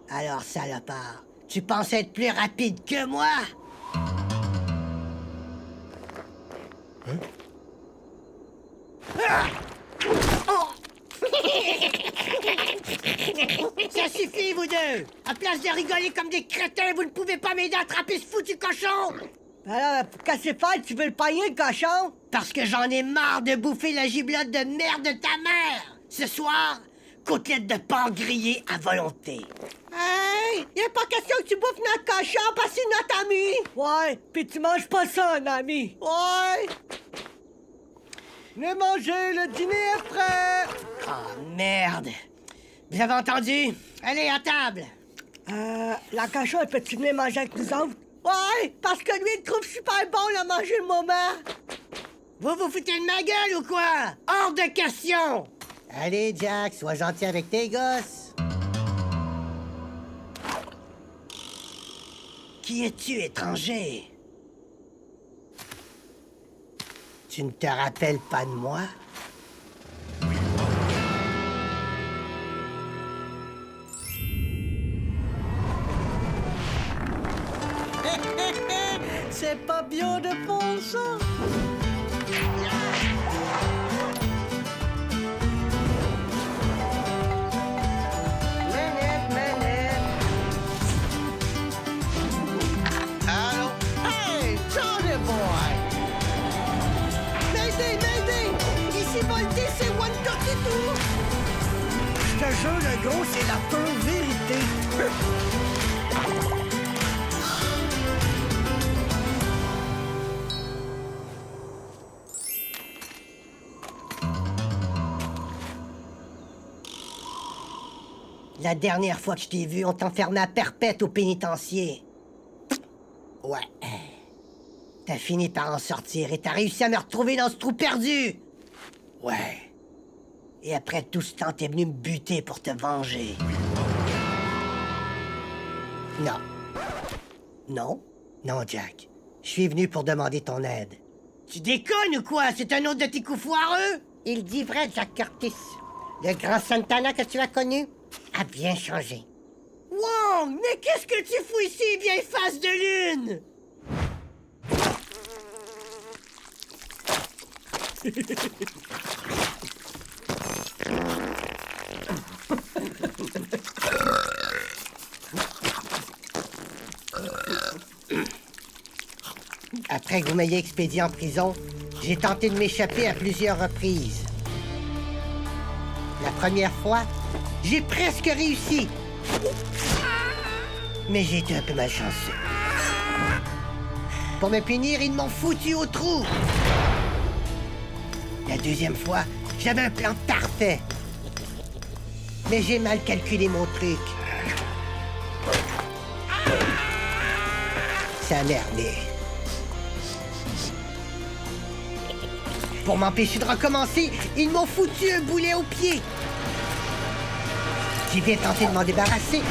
Alors, salopard, tu penses être plus rapide que moi? Hein? Ah! Oh! Ça suffit, vous deux! À place de rigoler comme des crétins, vous ne pouvez pas m'aider à attraper ce foutu cochon! Alors, qu'est-ce que c'est? Tu veux le pailler, le cochon? Parce que j'en ai marre de bouffer la giblotte de merde de ta mère! Ce soir, côtelette de porc grillée à volonté. Hey! Y'a pas question que tu bouffes notre cochon parce que c'est notre ami! Ouais, pis tu manges pas ça, un ami! Ouais! Venez manger, le dîner est prêt! Oh, merde! Vous avez entendu? Allez, à table! La cochon, elle peut-tu venir manger avec nous autres? Ouais, parce que lui, il trouve super bon à manger le moment! Vous vous foutez de ma gueule ou quoi? Hors de question! Allez, Jack, sois gentil avec tes gosses. Qui es-tu, étranger? Tu ne te rappelles pas de moi? C'est pas bien de faire ça! Allô? Hey, Johnny boy! Mayday, Mayday! Ici Volté, c'est One Ducky Tour! Je te jure, le gros, c'est la pure vérité! La dernière fois que je t'ai vu, on t'enfermait à perpète au pénitencier. Ouais. T'as fini par en sortir et t'as réussi à me retrouver dans ce trou perdu. Ouais. Et après tout ce temps, t'es venu me buter pour te venger. Non. Non? Non, Jack. Je suis venu pour demander ton aide. Tu déconnes ou quoi? C'est un autre de tes coups foireux? Il dit vrai, Jack Curtis. Le grand Santana que tu as connu a bien changé. Wow! Mais qu'est-ce que tu fous ici, vieille face de lune? Après que vous m'ayez expédié en prison, j'ai tenté de m'échapper à plusieurs reprises. La première fois, j'ai presque réussi. Mais j'ai été un peu malchanceux. Pour me punir, ils m'ont foutu au trou. La deuxième fois, j'avais un plan parfait. Mais j'ai mal calculé mon truc. Ça a merdé. Pour m'empêcher de recommencer, ils m'ont foutu un boulet au pied. J'ai bien tenté de m'en débarrasser.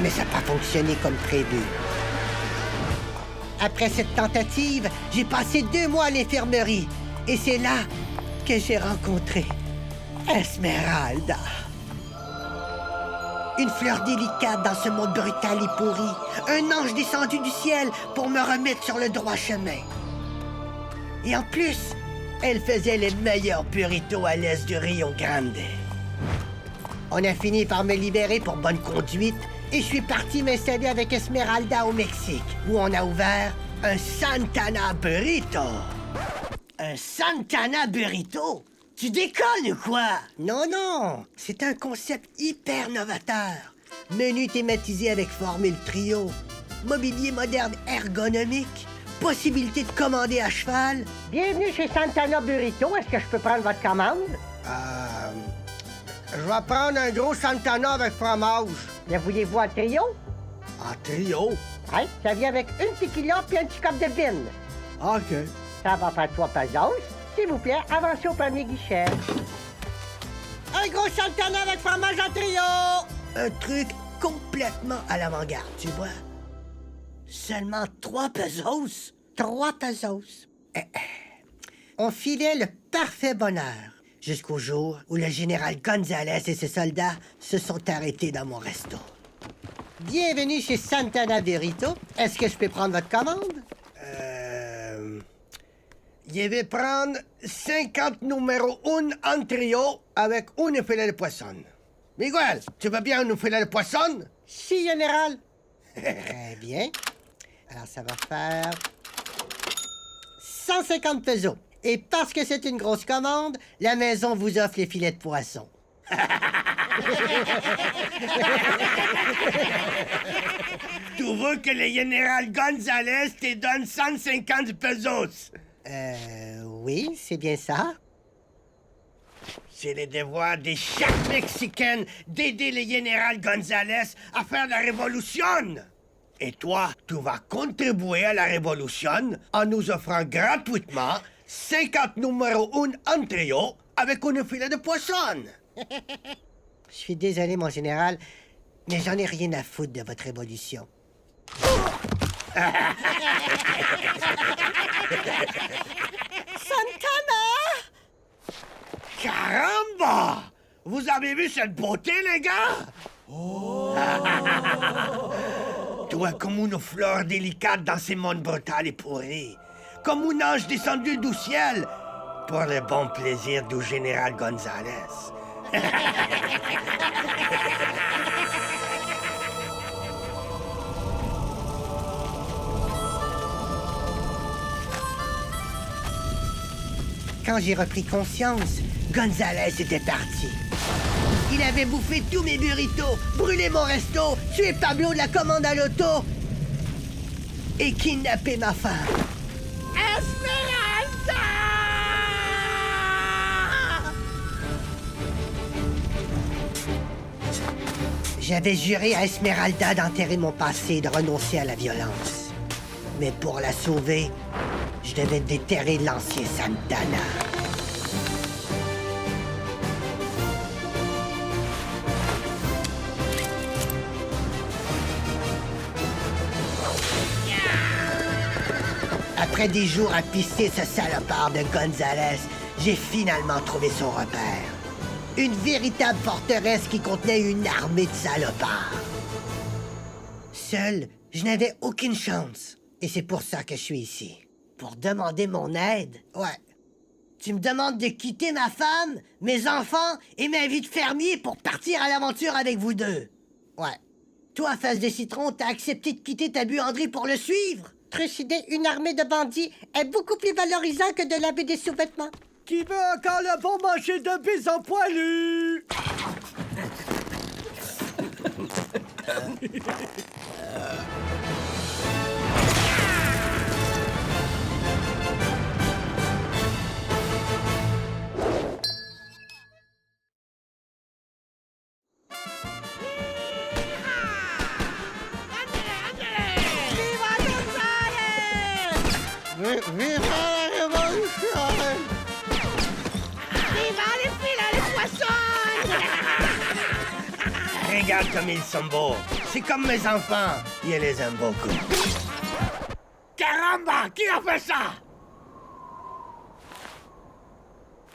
Mais ça n'a pas fonctionné comme prévu. Après cette tentative, j'ai passé 2 mois à l'infirmerie. Et c'est là que j'ai rencontré Esmeralda. Une fleur délicate dans ce monde brutal et pourri. Un ange descendu du ciel pour me remettre sur le droit chemin. Et en plus, elle faisait les meilleurs burritos à l'est du Rio Grande. On a fini par me libérer pour bonne conduite et je suis parti m'installer avec Esmeralda au Mexique, où on a ouvert un Santana Burrito. Un Santana Burrito? Tu déconnes ou quoi? Non, non, c'est un concept hyper novateur. Menu thématisé avec formule trio, mobilier moderne ergonomique, possibilité de commander à cheval. Bienvenue chez Santana Burrito. Est-ce que je peux prendre votre commande? Je vais prendre un gros Santana avec fromage. Le voulez-vous en trio? En trio? Oui, ça vient avec une tequila puis un petit cup de vin. OK. Ça va faire 3 pesos. S'il vous plaît, avancez au premier guichet. Un gros Santana avec fromage en trio! Un truc complètement à l'avant-garde, tu vois? Seulement 3 pesos? 3 pesos. On filait le parfait bonheur. Jusqu'au jour où le général Gonzalez et ses soldats se sont arrêtés dans mon resto. Bienvenue chez Santana Verito. Est-ce que je peux prendre votre commande? Je vais prendre 50 numéro 1 en trio avec une filet de poisson. Miguel, tu veux bien une filet de poisson? Si, général. Très bien. Alors, ça va faire 150 pesos. Et parce que c'est une grosse commande, la maison vous offre les filets de poisson. Tu veux que le général Gonzalez te donne 150 pesos? Oui, c'est bien ça. C'est le devoir de chaque Mexicain d'aider le général Gonzalez à faire la révolution. Et toi, tu vas contribuer à la révolution en nous offrant gratuitement 50 numéro 1 en trio avec une filet de poisson. Je suis désolé, mon général, mais j'en ai rien à foutre de votre révolution. Santana! Caramba! Vous avez vu cette beauté, les gars? Oh! Tu es comme une fleur délicate dans ce monde brutal et pourri. Comme un ange descendu du ciel pour le bon plaisir du général Gonzalez. Quand j'ai repris conscience, Gonzalez était parti. Il avait bouffé tous mes burritos, brûlé mon resto, tué Pablo de la commande à l'auto et kidnappé ma femme. Esmeralda! j'avais juré à Esmeralda d'enterrer mon passé et de renoncer à la violence. Mais pour la sauver, je devais déterrer l'ancien Santana. Après des jours à pisser ce salopard de Gonzalez, j'ai finalement trouvé son repère. Une véritable forteresse qui contenait une armée de salopards. Seul, je n'avais aucune chance. Et c'est pour ça que je suis ici. Pour demander mon aide? Ouais. Tu me demandes de quitter ma femme, mes enfants et ma vie de fermier pour partir à l'aventure avec vous deux? Ouais. Toi, face de citron, t'as accepté de quitter ta buanderie pour le suivre? Trucider une armée de bandits est beaucoup plus valorisant que de laver des sous-vêtements. Qui veut encore le bon manger de bison poilu? Viva la révolution! Regarde comme ils sont beaux. C'est comme mes enfants. Je les aime beaucoup. Caramba! Qui a fait ça?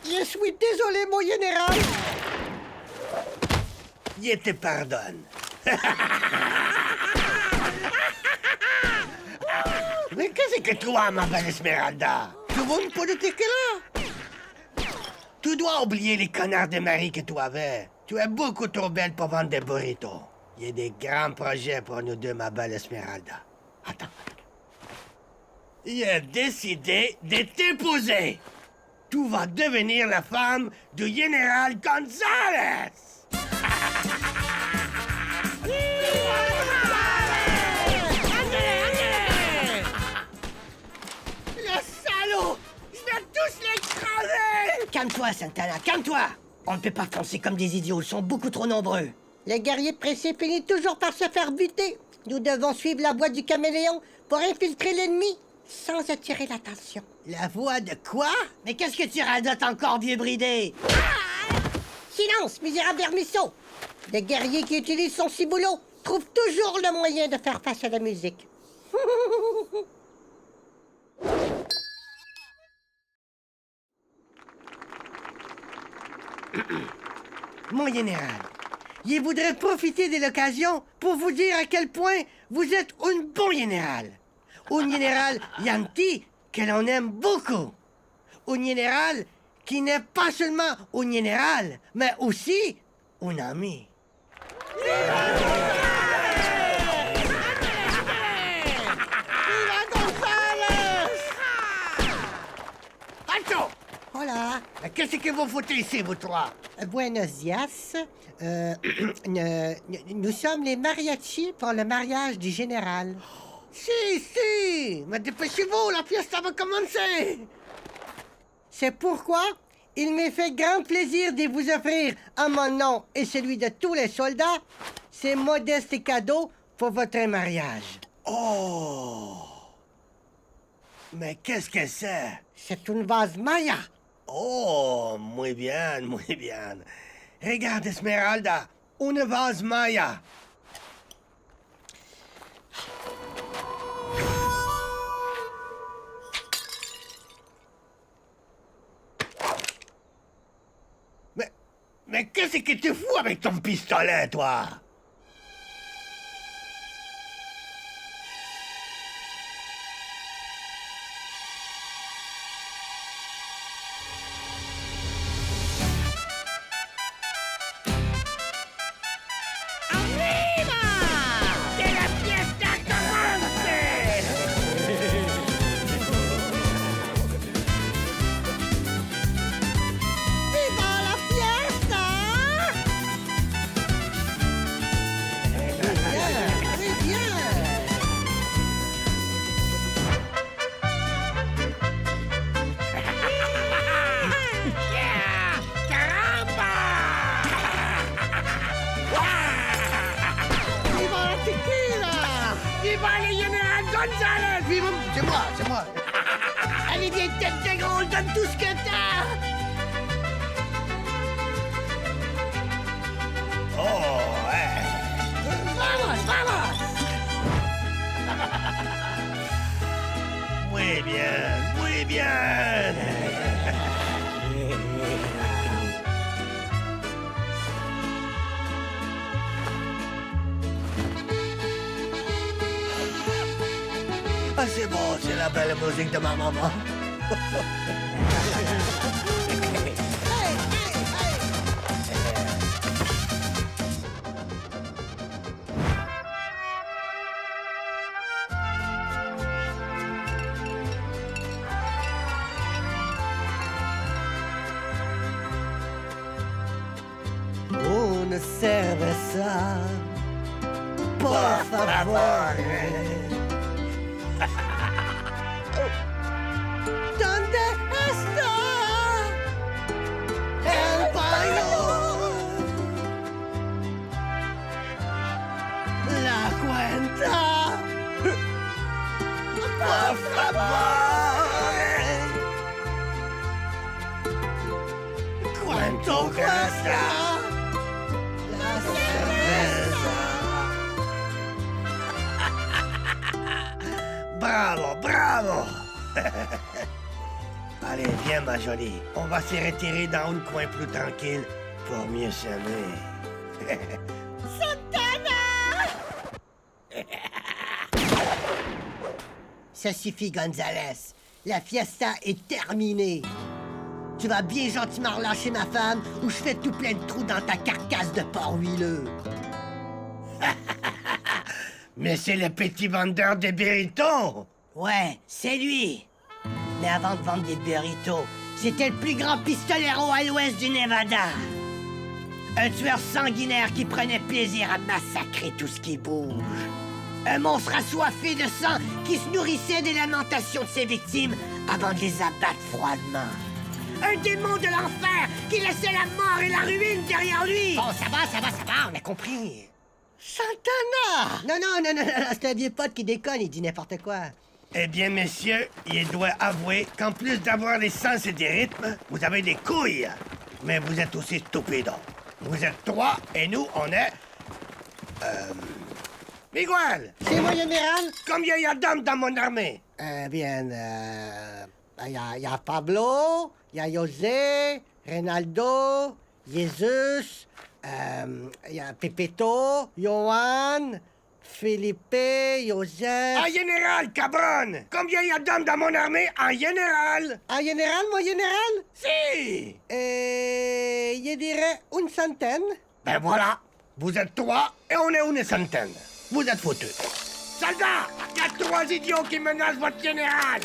Je suis désolé, mon général. Je te pardonne. Mais qu'est-ce que tu as, ma belle Esmeralda? Tu veux une politique là? Tu dois oublier les connards de mari que tu avais. Tu es beaucoup trop belle pour vendre des burritos. Il y a des grands projets pour nous deux, ma belle Esmeralda. Attends. J'ai décidé de t'épouser. Tu vas devenir la femme du général Gonzalez. Le salaud! Je vais tous l'écraser! Calme-toi, Santana, calme-toi! On ne peut pas foncer comme des idiots, ils sont beaucoup trop nombreux. Le guerrier pressé finit toujours par se faire buter. Nous devons suivre la voie du caméléon pour infiltrer l'ennemi sans attirer l'attention. La voie de quoi? Mais qu'est-ce que tu radotes encore, vieux bridé? Silence, misérable vermisseau! Le guerrier qui utilise son ciboulot trouve toujours le moyen de faire face à la musique. Mon général, je voudrais profiter de l'occasion pour vous dire à quel point vous êtes un bon général. Un général gentil que l'on aime beaucoup. Un général qui n'est pas seulement un général, mais aussi un ami. Alto! Hola. Qu'est-ce que vous foutez ici, vous trois? Buenos dias. Nous sommes les mariachis pour le mariage du général. Si, mais dépêchez-vous, la fiesta va commencer. C'est pourquoi il m'est fait grand plaisir de vous offrir, à mon nom et celui de tous les soldats, ces modestes cadeaux pour votre mariage. Oh! Mais qu'est-ce que c'est? C'est une vase Maya. Oh, muy bien, muy bien. Regarde, Esmeralda, une vase Maya. Mais qu'est-ce que tu fous avec ton pistolet, toi? Gonzalez! Vive... C'est moi. Allez, viens, tête de gros, donne tout ce que t'as! Oh, ouais! Vamos! Muy bien! Ah, c'est bon, c'est la belle musique de ma maman. Una cerveza, por favor. ¿Dónde está el baño? La cuenta, por favor. ¿Cuánto cuesta la cerveza? Bravo! Allez, viens, ma jolie. On va se retirer dans un coin plus tranquille pour mieux s'aimer. Ça suffit, Gonzalez. La fiesta est terminée. Tu vas bien gentiment relâcher ma femme ou je fais tout plein de trous dans ta carcasse de porc huileux. Mais c'est le petit vendeur de burritos! Ouais, c'est lui. Mais avant de vendre des burritos, c'était le plus grand pistolero à l'ouest du Nevada. Un tueur sanguinaire qui prenait plaisir à massacrer tout ce qui bouge. Un monstre assoiffé de sang qui se nourrissait des lamentations de ses victimes avant de les abattre froidement. Un démon de l'enfer qui laissait la mort et la ruine derrière lui. Bon, ça va, on a compris. Santana! Non, c'est un vieux pote qui déconne, il dit n'importe quoi. Eh bien, messieurs, il doit avouer qu'en plus d'avoir les sens et des rythmes, vous avez des couilles. Mais vous êtes aussi stupides. Vous êtes trois et nous, on est... Miguel! C'est moi, général? Combien il y a d'hommes dans mon armée? Il y a Pablo, il y a José, Ronaldo, Jesus, il y a Pepito, Johan, Felipe, Joseph... Un général, cabron! Combien y a d'hommes dans mon armée? Un général! Un général, mon général? Si! Je dirais une centaine. Ben voilà, vous êtes 3 et on est une centaine. Vous êtes foutus. Soldats, y a 3 idiots qui menacent votre général!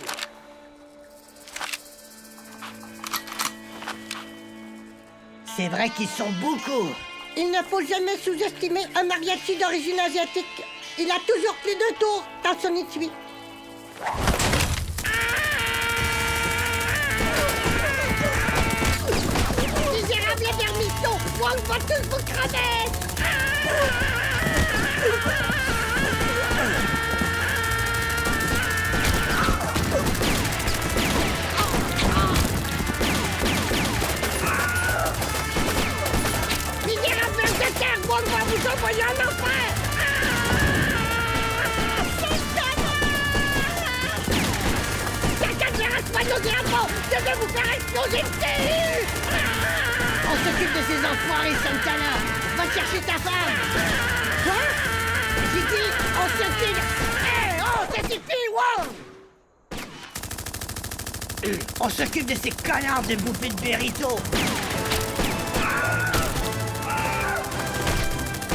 C'est vrai qu'ils sont beaucoup. Il ne faut jamais sous-estimer un mariachi d'origine asiatique. Il a toujours plus de tours dans son étui. Misérable vermisseau, Wong va tous vous cramer. Misérable ver de terre, Wong va vous envoyer en enfer. Quelqu'un vient soigner nos drapeaux. Je vais vous faire exploser le pays. On s'occupe de ces enfoirés, Santana. Va chercher ta femme. Quoi? J'ai dit, on s'occupe... Oh, ça suffit, Wong! On s'occupe de ces connards de bouffées de burrito.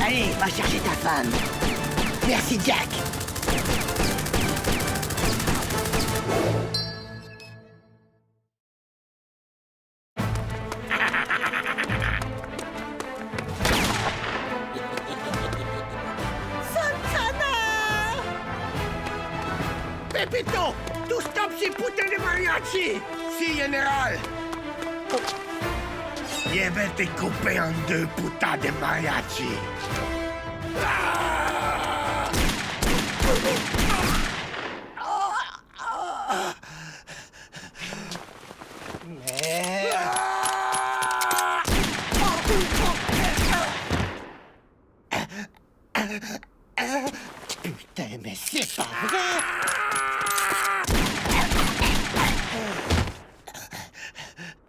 Allez, va chercher ta femme. Merci, Jack. Pépito, tout stop ces putains de mariachi! Si, général! Je vais te couper en 2, putain de mariachi! Ah! Putain, mais c'est pas vrai.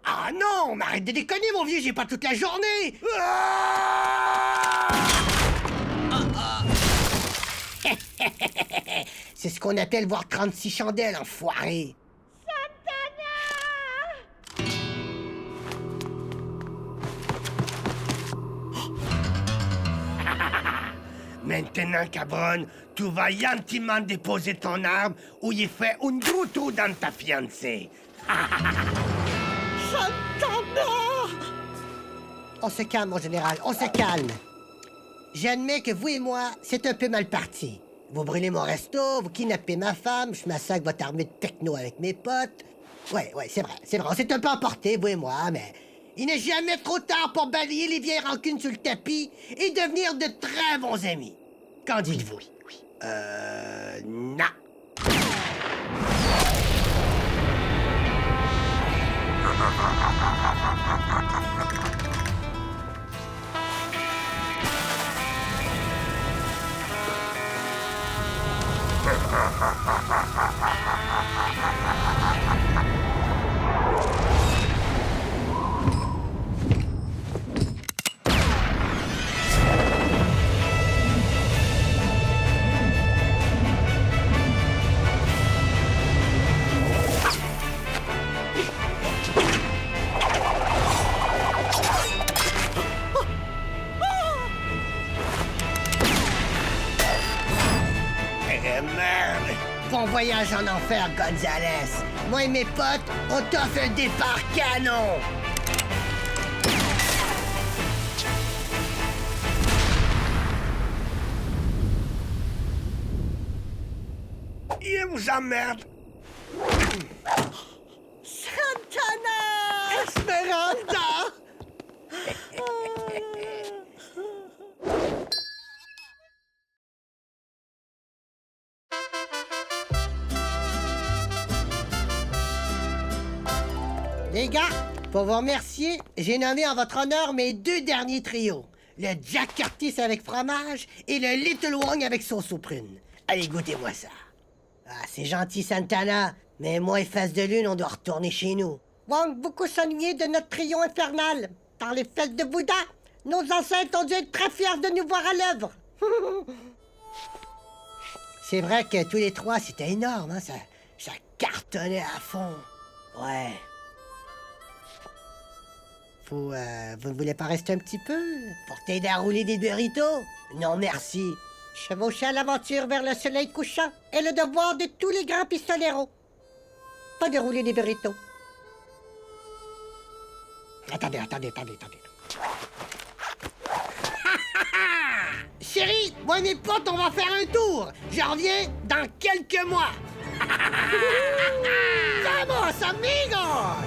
Ah non, mais arrête de déconner, mon vieux, j'ai pas toute la journée! Ah! C'est ce qu'on appelle voir 36 chandelles, enfoiré. Maintenant, cabron, tu vas gentiment déposer ton arme ou il fait un gros trou dans ta fiancée. On se calme, mon général, on se calme. J'admets que vous et moi, c'est un peu mal parti. Vous brûlez mon resto, vous kidnappez ma femme, je massacre votre armée de techno avec mes potes. Ouais, c'est vrai, on s'est un peu emporté, vous et moi, mais il n'est jamais trop tard pour balayer les vieilles rancunes sur le tapis et devenir de très bons amis. Qu'en dites-vous? Non. Merde! Bon voyage en enfer, Gonzalez. Moi et mes potes, on t'offre un départ canon. Il vous emmerde! Santana! Esmeralda! Les gars, pour vous remercier, j'ai nommé en votre honneur mes 2 derniers trios. Le Jack Curtis avec fromage et le Little Wong avec sauce aux prunes. Allez, goûtez-moi ça. Ah, c'est gentil, Santana, mais moi et Face de Lune, on doit retourner chez nous. Wong beaucoup s'ennuyer de notre trio infernal. Dans les fêtes de Bouddha, nos ancêtres ont dû être très fiers de nous voir à l'œuvre. C'est vrai que tous les trois, c'était énorme, hein? Ça cartonnait à fond. Ouais. Vous ne voulez pas rester un petit peu pour t'aider à rouler des burritos? Non, merci. Chevaucher à l'aventure vers le soleil couchant est le devoir de tous les grands pistoleros. Pas de rouler des burritos. Attendez. Chérie, moi et mes potes, on va faire un tour. Je reviens dans quelques mois. Vamos, amigos!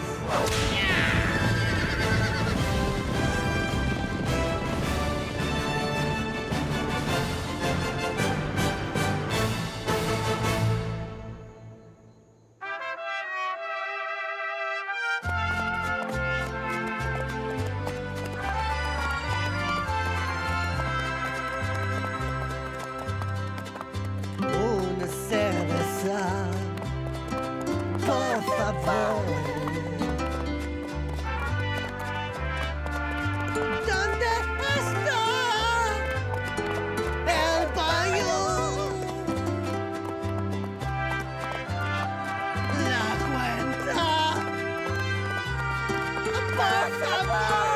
Una cerveza, por favor. ¿Dónde está el baño? La cuenta. Por favor.